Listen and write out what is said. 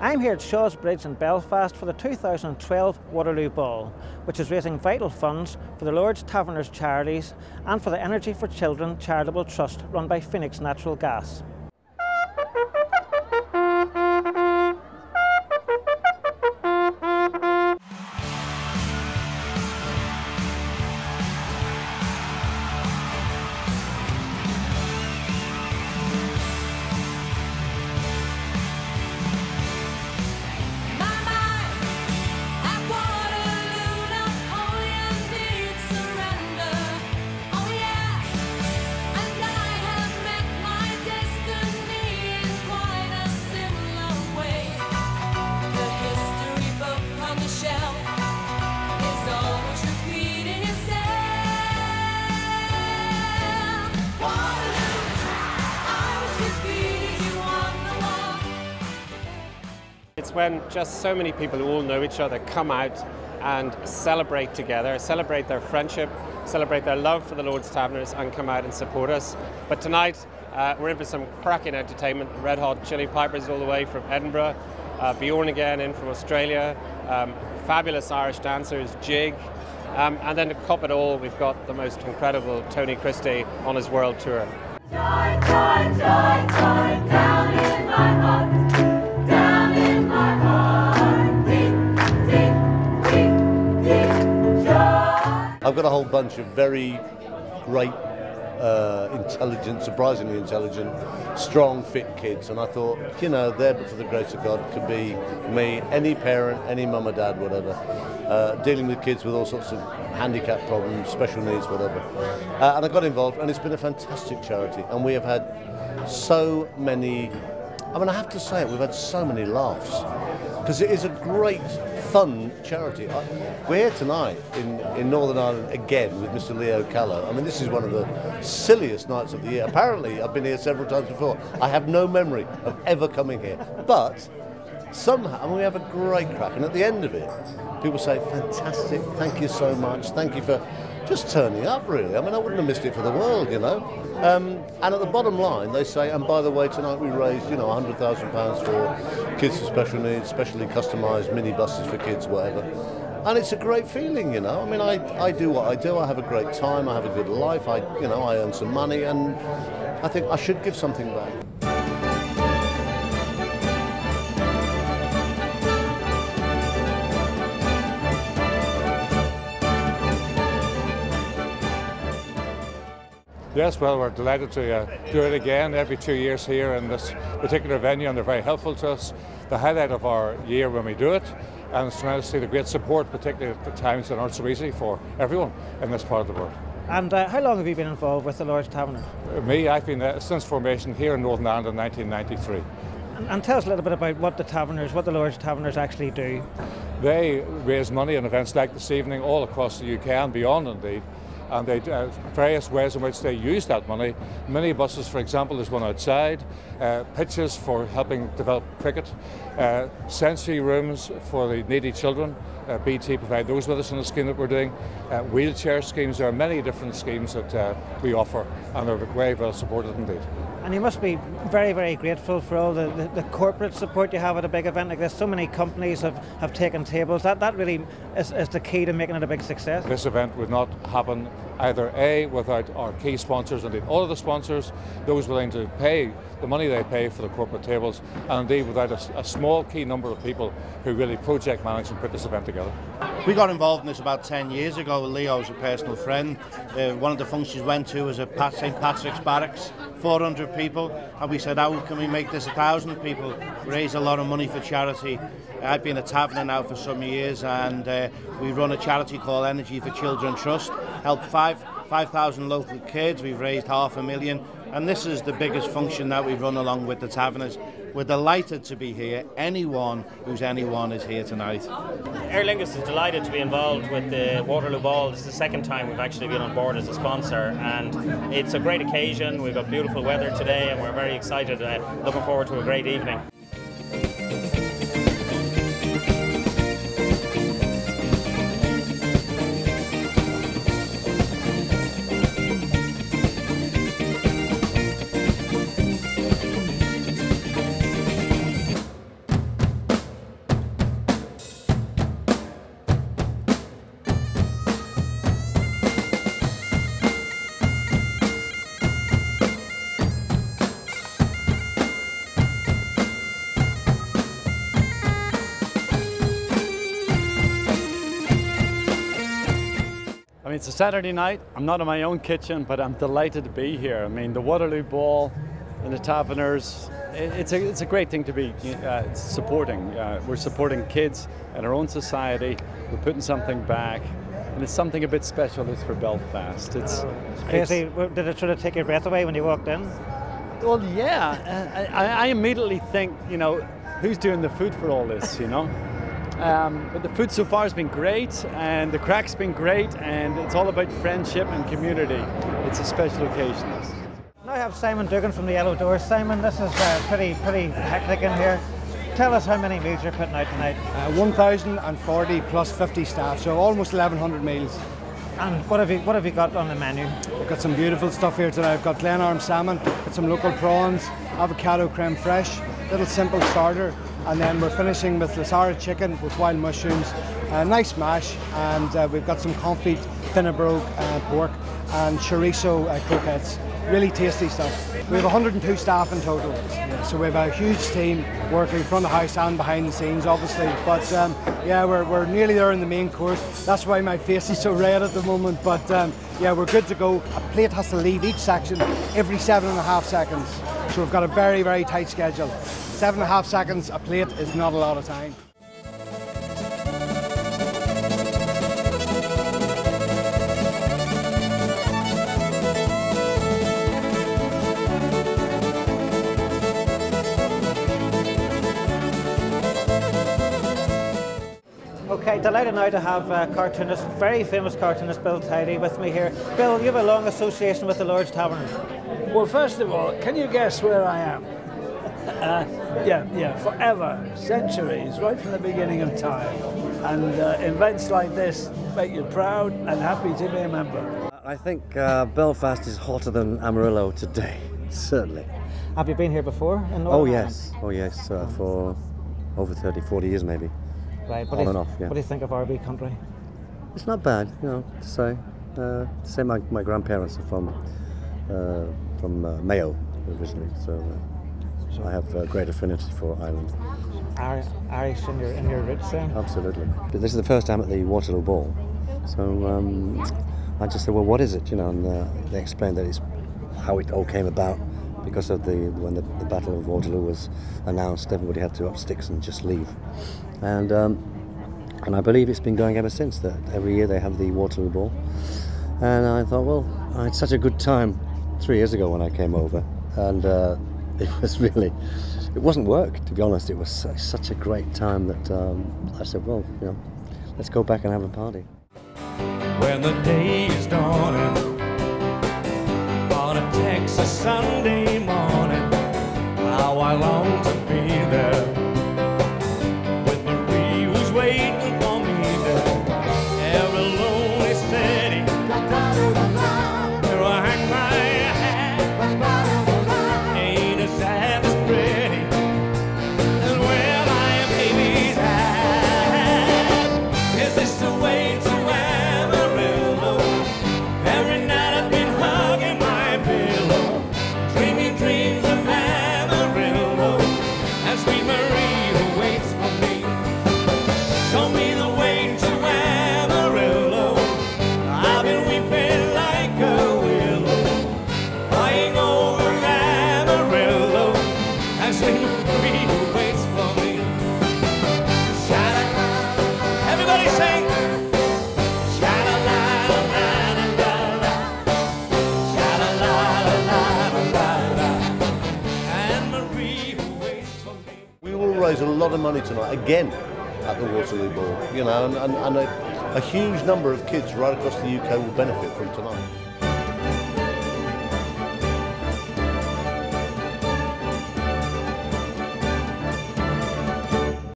I'm here at Shaw's Bridge in Belfast for the 2012 Waterloo Ball, which is raising vital funds for the Lord's Taverners charities and for the Energy for Children charitable trust run by Phoenix Natural Gas. It's when just so many people who all know each other come out and celebrate together, celebrate their friendship, celebrate their love for the Lord's Taverners and come out and support us. But tonight we're in for some cracking entertainment. Red Hot Chili Pipers all the way from Edinburgh, Bjorn again in from Australia, fabulous Irish dancers, Jig, and then to top it all we've got the most incredible Tony Christie on his world tour. Joy, joy, joy, joy, down in my heart. I've got a whole bunch of very great, intelligent, surprisingly intelligent, strong, fit kids, and I thought, you know, there but for the grace of God could be me, any parent, any mum or dad, whatever, dealing with kids with all sorts of handicap problems, special needs, whatever. And I got involved, and it's been a fantastic charity, and we have had so many, I mean, I have to say it, we've had so many laughs, because it is a great, fun charity. We're here tonight in Northern Ireland again with Mr. Leo Callow. I mean, this is one of the silliest nights of the year. Apparently, I've been here several times before. I have no memory of ever coming here. But somehow, I mean, we have a great crack. And at the end of it, people say, fantastic, thank you so much, thank you for just turning up, really. I mean, I wouldn't have missed it for the world, you know. And at the bottom line, they say, and by the way, tonight we raised, you know, £100,000 for kids with special needs, specially customised minibuses for kids, whatever. And it's a great feeling, you know. I mean, I do what I do. I have a great time. I have a good life. I earn some money, and I think I should give something back. Yes, well, we're delighted to do it again every 2 years here in this particular venue, and they're very helpful to us. The highlight of our year when we do it, and it's tremendous to see the great support, particularly at the times that aren't so easy for everyone in this part of the world. And how long have you been involved with the Lord's Taverners? Me, I've been since formation here in Northern Ireland in 1993. And tell us a little bit about what the Lord's Taverners actually do. They raise money in events like this evening all across the UK and beyond indeed. And they various ways in which they use that money. Minibuses, for example, there's one outside, pitches for helping develop cricket, sensory rooms for the needy children. BT provide those with us in the scheme that we're doing. Wheelchair schemes, there are many different schemes that we offer, and they're very well supported indeed. And you must be very, very grateful for all the corporate support you have at a big event like this. So many companies have taken tables. That really is the key to making it a big success. This event would not happen either A, without our key sponsors, indeed all of the sponsors, those willing to pay the money they pay for the corporate tables, and indeed without a small key number of people who really project manage and put this event together. We got involved in this about 10 years ago. Leo was a personal friend. One of the functions we went to was at St. Patrick's Barracks, 400 people, and we said, how can we make this 1,000 people? Raise a lot of money for charity. I've been a taverner now for some years, and we run a charity called Energy for Children Trust, help 5,000 local kids. We've raised $500,000, and this is the biggest function that we run along with the Taverners. We're delighted to be here. Anyone who's anyone is here tonight. Aer Lingus is delighted to be involved with the Waterloo Ball. This is the second time we've actually been on board as a sponsor, and it's a great occasion. We've got beautiful weather today, and we're very excited, looking forward to a great evening. It's a Saturday night. I'm not in my own kitchen, but I'm delighted to be here. I mean, the Waterloo Ball and the Taverners, it's a great thing to be supporting. We're supporting kids in our own society. We're putting something back. And it's something a bit special is for Belfast. It's crazy. Did it sort of take your breath away when you walked in? Well, yeah. I immediately think, you know, who's doing the food for all this, you know? But the food so far has been great, and the crack's been great, and it's all about friendship and community. It's a special occasion. Now I have Simon Dugan from the Yellow Doors. Simon, this is pretty hectic in here. Tell us how many meals you're putting out tonight. 1,040 plus 50 staff, so almost 1,100 meals. And what have you got on the menu? We've got some beautiful stuff here today. I've got Glenarm salmon, got some local prawns, avocado creme fraiche, little simple starter, and then we're finishing with lasara chicken with wild mushrooms, a nice mash, and we've got some confit Finnebrogue pork and chorizo croquettes. Really tasty stuff. We have 102 staff in total, so we have a huge team working front of the house and behind the scenes, obviously. But yeah, we're nearly there in the main course. That's why my face is so red at the moment. But yeah, we're good to go. A plate has to leave each section every 7.5 seconds. So we've got a very, very tight schedule. 7.5 seconds a plate is not a lot of time. Okay, delighted now to have cartoonist, very famous cartoonist Bill Tidy with me here. Bill, you have a long association with the Lord's Taverners. Well, first of all, can you guess where I am? Yeah, forever, centuries, right from the beginning of time. And events like this make you proud and happy to be a member. I think Belfast is hotter than Amarillo today, certainly. Have you been here before? In Northern Ireland? For over 30, 40 years maybe. Right, on and off, yeah. What do you think of RB country? It's not bad, you know, to say. My grandparents are from Mayo originally, so I have a great affinity for Ireland. Irish in your roots then? Absolutely. But this is the first time at the Waterloo Ball, so I just said, well, what is it, you know? And they explained that it's how it all came about. Because of when the Battle of Waterloo was announced, everybody had to up sticks and just leave. And I believe it's been going ever since. That every year they have the Waterloo Ball. And I thought, well, I had such a good time 3 years ago when I came over, and it wasn't work, to be honest. It was such a great time that I said, well, you know, let's go back and have a party. When the day is dawning on a Texas Sunday morning, how I long to be there with Marie who's waiting for me there. Every lonely city where I hang my hat ain't as sad as pretty as where my baby's at. Is this the way to Amarillo? Every night I've been hugging my pillow, dreaming dreams of Amarillo, and sweet Marie who waits for me. Show me the way to Amarillo. I've been weeping like a willow, crying over Amarillo, and sweet Marie who waits for me. Sha-la-la, everybody sing. We will raise a lot of money tonight, again, at the Waterloo Ball, you know, and a huge number of kids right across the UK will benefit from tonight.